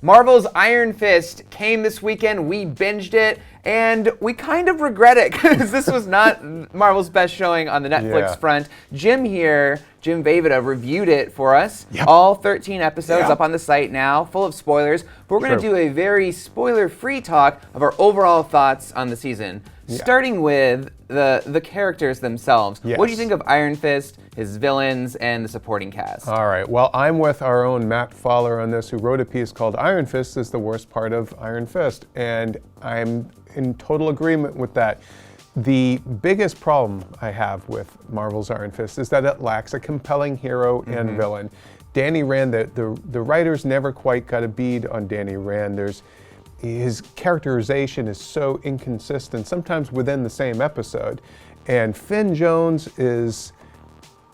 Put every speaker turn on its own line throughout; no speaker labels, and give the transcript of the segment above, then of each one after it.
Marvel's Iron Fist came this weekend. We binged it, and we kind of regret it because this was not Marvel's best showing on the Netflix front. Jim Vavida reviewed it for us. Yep. All 13 episodes up on the site now, full of spoilers. But we're going to do a very spoiler-free talk of our overall thoughts on the season. Starting with the characters themselves. Yes. What do you think of Iron Fist, his villains, and the supporting cast?
All right. Well, I'm with our own Matt Fowler on this, who wrote a piece called Iron Fist is the worst part of Iron Fist. And I'm in total agreement with that. The biggest problem I have with Marvel's Iron Fist is that it lacks a compelling hero and villain. Danny Rand, the writers never quite got a bead on Danny Rand. His characterization is so inconsistent, sometimes within the same episode. And Finn Jones is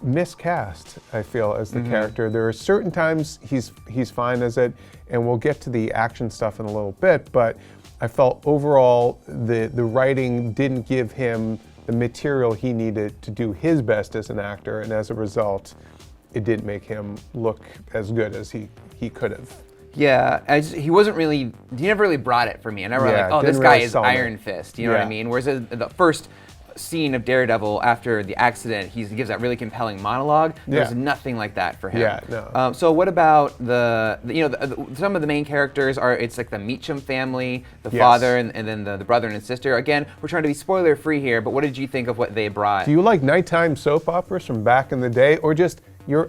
miscast, I feel, as the character. There are certain times he's fine as it, and we'll get to the action stuff in a little bit, but I felt overall the writing didn't give him the material he needed to do his best as an actor, and as a result, it didn't make him look as good as he could have.
Yeah, he never really brought it for me. I never like, oh, this guy is Iron Fist, you know what I mean? Whereas the first scene of Daredevil after the accident, he gives that really compelling monologue. There's nothing like that for him.
Yeah, no.
So what about some of the main characters it's like the Meacham family, the father, and then the brother and sister. Again, we're trying to be spoiler free here, but what did you think of what they brought?
Do you like nighttime soap operas from back in the day, or just your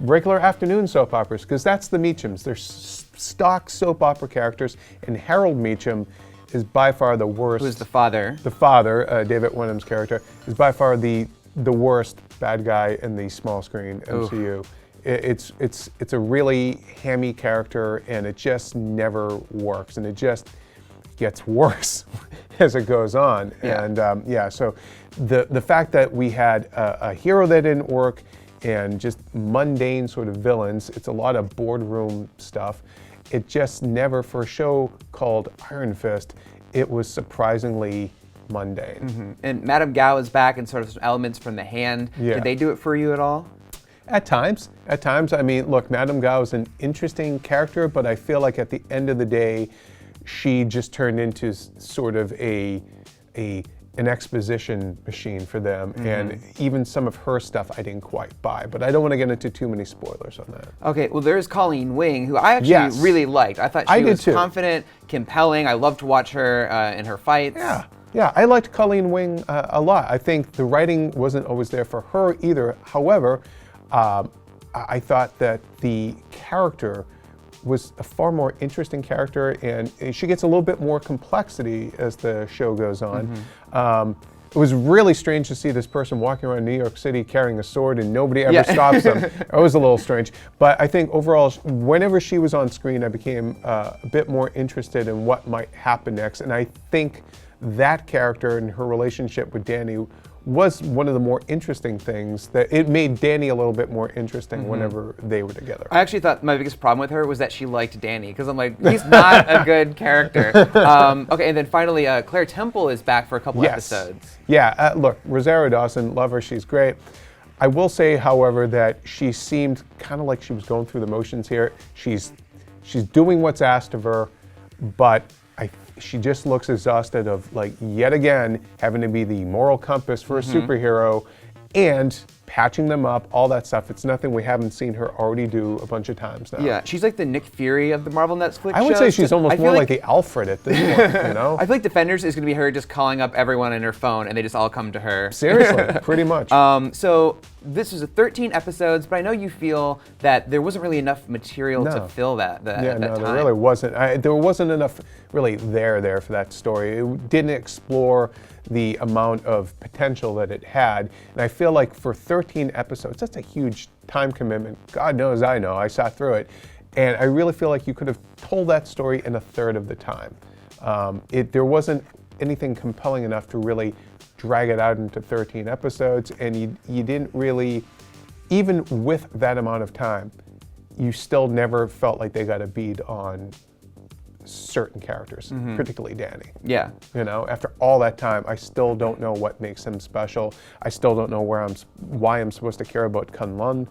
regular afternoon soap operas? Because that's the Meachams. They're stock soap opera characters, and Harold Meacham is by far the worst.
Who's the father?
The father, David Wenham's character, is by far the worst bad guy in the small screen MCU. It's a really hammy character, and it just never works, and it just gets worse as it goes on.
Yeah.
And so the fact that we had a hero that didn't work and just mundane sort of villains, it's a lot of boardroom stuff. It just never, for a show called Iron Fist, it was surprisingly mundane.
And Madame Gao is back and sort of some elements from The Hand.
Yeah.
Did they do it for you at all?
At times. I mean, look, Madame Gao is an interesting character, but I feel like at the end of the day, she just turned into sort of an exposition machine for them, and even some of her stuff I didn't quite buy, but I don't want to get into too many spoilers on that.
Okay, well, there's Colleen Wing, who I actually really liked. I thought she was confident, compelling. I loved to watch her in her fights.
Yeah, I liked Colleen Wing a lot. I think the writing wasn't always there for her either. However, I thought that the character was a far more interesting character, and she gets a little bit more complexity as the show goes on. It was really strange to see this person walking around New York City carrying a sword and nobody ever stops them. It was a little strange. But I think overall, whenever she was on screen, I became a bit more interested in what might happen next. And I think that character and her relationship with Danny was one of the more interesting things, that it made Danny a little bit more interesting whenever they were together.
I actually thought my biggest problem with her was that she liked Danny, because I'm like, he's not a good character. Okay, and then finally, Claire Temple is back for a couple episodes.
Yeah, look, Rosario Dawson, love her, she's great. I will say, however, that she seemed kind of like she was going through the motions here. She's doing what's asked of her, but she just looks exhausted of, like, yet again, having to be the moral compass for a superhero and patching them up, all that stuff. It's nothing we haven't seen her already do a bunch of times now.
Yeah, she's like the Nick Fury of the Marvel Netflix
I would say she's almost more like the Alfred at this point, you know?
I feel like Defenders is going to be her just calling up everyone in her phone, and they just all come to her.
Seriously, pretty much.
So this was 13 episodes, but I know you feel that there wasn't really enough material to fill that time.
There really wasn't. There wasn't enough really there for that story. It didn't explore the amount of potential that it had. And I feel like for 13 episodes, that's a huge time commitment. God knows I know. I sat through it. And I really feel like you could have told that story in a third of the time. There wasn't anything compelling enough to really drag it out into 13 episodes. And you didn't really, even with that amount of time, you still never felt like they got a bead on certain characters, particularly Danny.
Yeah.
You know, after all that time, I still don't know what makes him special. I still don't know why I'm supposed to care about Kunlun.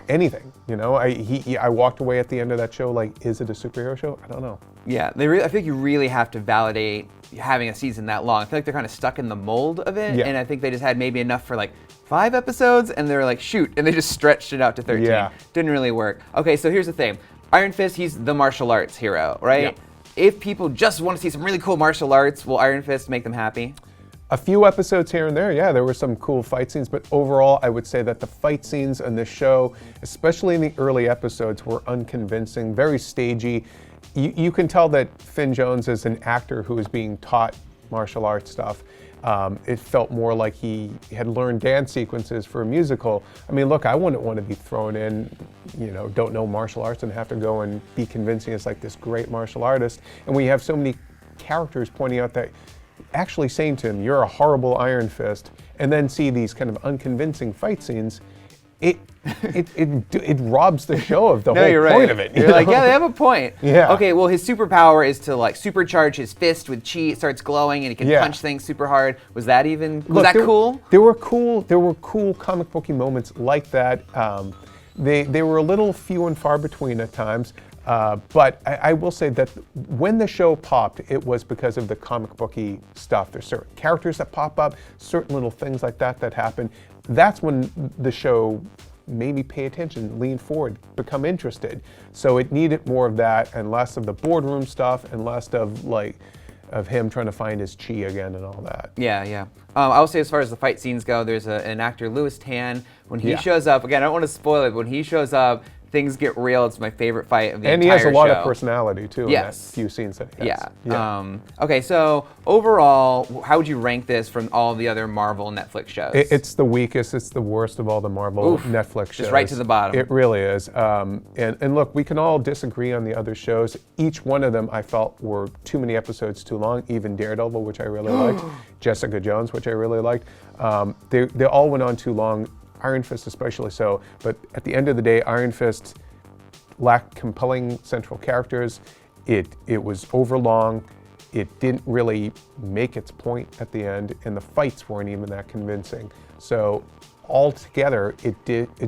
anything. You know, I walked away at the end of that show like, is it a superhero show? I don't know.
Yeah, I think you really have to validate having a season that long. I feel like they're kind of stuck in the mold of it, and I think they just had maybe enough for like 5 episodes, and they were like, shoot, and they just stretched it out to 13.
Yeah.
Didn't really work. Okay, so here's the thing. Iron Fist, he's the martial arts hero, right?
Yeah.
If people just want to see some really cool martial arts, will Iron Fist make them happy?
A few episodes here and there, yeah, there were some cool fight scenes, but overall, I would say that the fight scenes in this show, especially in the early episodes, were unconvincing, very stagey. You can tell that Finn Jones is an actor who is being taught martial arts stuff. It felt more like he had learned dance sequences for a musical. I mean, look, I wouldn't want to be thrown in, you know, don't know martial arts and have to go and be convincing as like this great martial artist. And we have so many characters pointing out that actually saying to him, you're a horrible Iron Fist, and then see these kind of unconvincing fight scenes, it robs the show of the whole point of it.
You're like, yeah, they have a point.
Yeah.
Okay, well, his superpower is to like supercharge his fist with chi. It starts glowing, and he can punch things super hard. Was that cool?
There were cool comic booky moments like that. They were a little few and far between at times. But I will say that when the show popped, it was because of the comic booky stuff. There's certain characters that pop up, certain little things like that happen. That's when the show maybe pay attention, lean forward, become interested. So it needed more of that and less of the boardroom stuff and less of him trying to find his chi again and all that.
Yeah. I will say as far as the fight scenes go, there's an actor, Louis Tan. When he shows up, again, I don't want to spoil it, but when he shows up, things get real. It's my favorite fight of the entire show.
And he has a lot of personality, too, in that few scenes that he has.
Yeah. Okay, so overall, how would you rank this from all the other Marvel Netflix shows?
It's the weakest. It's the worst of all the Marvel Netflix shows.
Just right to the bottom.
It really is. And look, we can all disagree on the other shows. Each one of them, I felt, were too many episodes too long. Even Daredevil, which I really liked. Jessica Jones, which I really liked. They all went on too long. Iron Fist especially so, but at the end of the day, Iron Fist lacked compelling central characters. It was overlong. It didn't really make its point at the end, and the fights weren't even that convincing. So altogether, it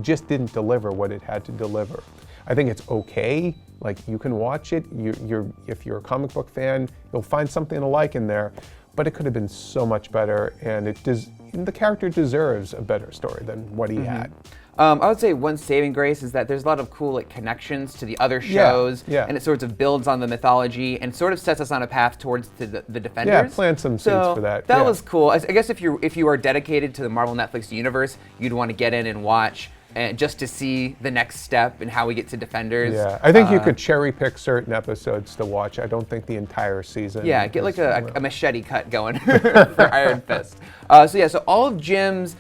just didn't deliver what it had to deliver. I think it's okay. Like, you can watch it. If you're a comic book fan, you'll find something to like in there. But it could have been so much better, and the character deserves a better story than what he had.
I would say one saving grace is that there's a lot of cool connections to the other shows, and it sort of builds on the mythology and sort of sets us on a path towards the Defenders.
Yeah, plant some seeds for that.
That was cool. I guess if you are dedicated to the Marvel Netflix universe, you'd want to get in and watch. And just to see the next step and how we get to Defenders.
Yeah, I think you could cherry pick certain episodes to watch. I don't think the entire season.
Yeah, get like a machete cut going for Iron Fist. So all of Jim's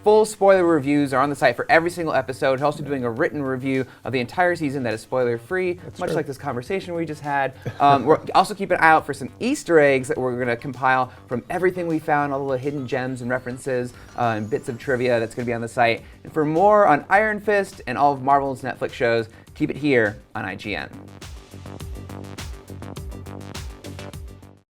full spoiler reviews are on the site for every single episode. He's also doing a written review of the entire season that is spoiler-free, much like this conversation we just had. We're also keep an eye out for some Easter eggs that we're going to compile from everything we found, all the hidden gems and references and bits of trivia that's going to be on the site. And for more on Iron Fist and all of Marvel's Netflix shows, keep it here on IGN.